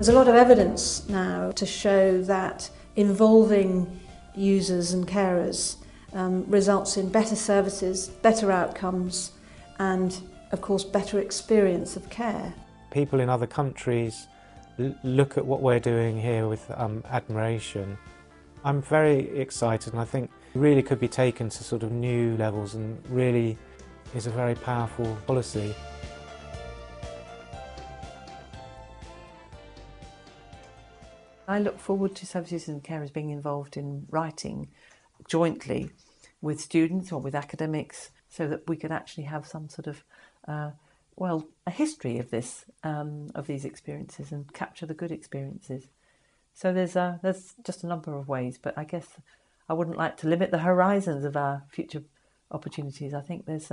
There's a lot of evidence now to show that involving users and carers results in better services, better outcomes, and of course better experience of care. People in other countries look at what we're doing here with admiration. I'm very excited, and I think it really could be taken to sort of new levels and really is a very powerful policy. I look forward to service users and carers being involved in writing jointly with students or with academics, so that we could actually have some sort of a history of these experiences and capture the good experiences. So there's just a number of ways, but I guess I wouldn't like to limit the horizons of our future opportunities. I think there's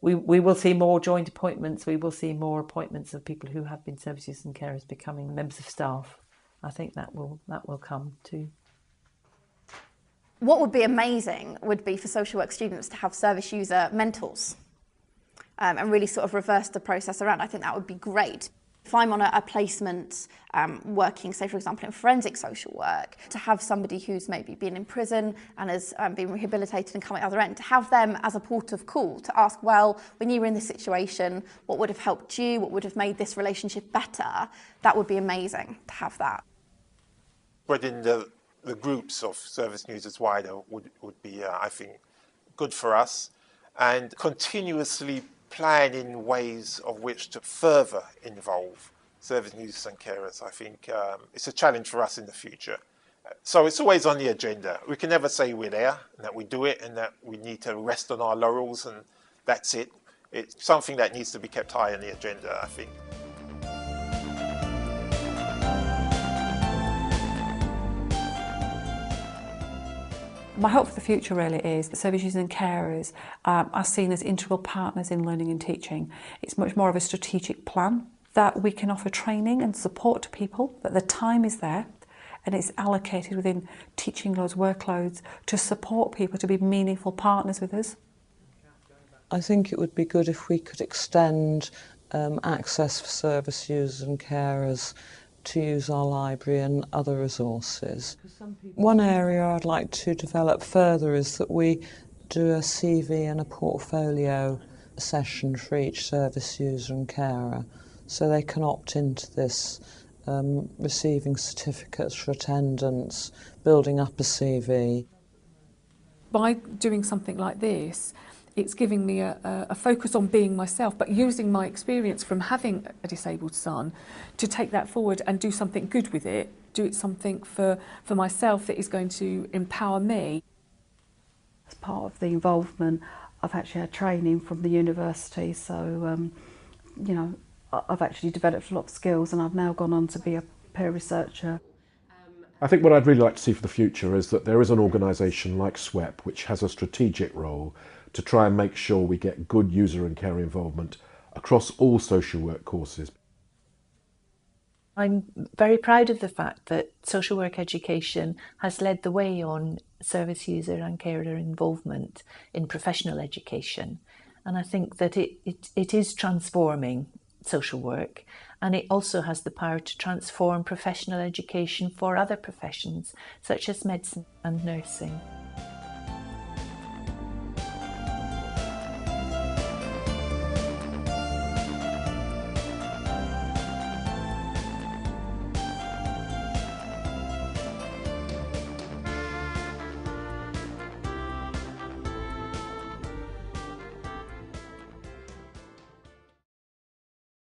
we will see more joint appointments. We will see more appointments of people who have been service users and carers becoming members of staff. I think that will come too. What would be amazing would be for social work students to have service user mentors and really sort of reverse the process around. I think that would be great. If I'm on a placement working, say for example in forensic social work, to have somebody who's maybe been in prison and has been rehabilitated and come out the other end, to have them as a port of call to ask, well, when you were in this situation, what would have helped you, what would have made this relationship better, that would be amazing to have that. Spreading the groups of service users wider would be, I think, good for us, and continuously planning ways of which to further involve service users and carers. I think it's a challenge for us in the future. So it's always on the agenda. We can never say we're there and that we do it and that we need to rest on our laurels and that's it. It's something that needs to be kept high on the agenda, I think. My hope for the future really is that service users and carers are seen as integral partners in learning and teaching. It's much more of a strategic plan, that we can offer training and support to people, that the time is there and it's allocated within teaching loads, workloads to support people to be meaningful partners with us. I think it would be good if we could extend access for service users and carers to use our library and other resources. One area I'd like to develop further is that we do a CV and a portfolio session for each service user and carer, so they can opt into this, receiving certificates for attendance, building up a CV. By doing something like this, it's giving me a focus on being myself, but using my experience from having a disabled son to take that forward and do something good with it, do it something for myself that is going to empower me. As part of the involvement, I've actually had training from the university, so you know, I've actually developed a lot of skills and I've now gone on to be a peer researcher. I think what I'd really like to see for the future is that there is an organisation like SWEP which has a strategic role to try and make sure we get good user and care involvement across all social work courses. I'm very proud of the fact that social work education has led the way on service user and carer involvement in professional education. And I think that it is transforming social work, and it also has the power to transform professional education for other professions such as medicine and nursing.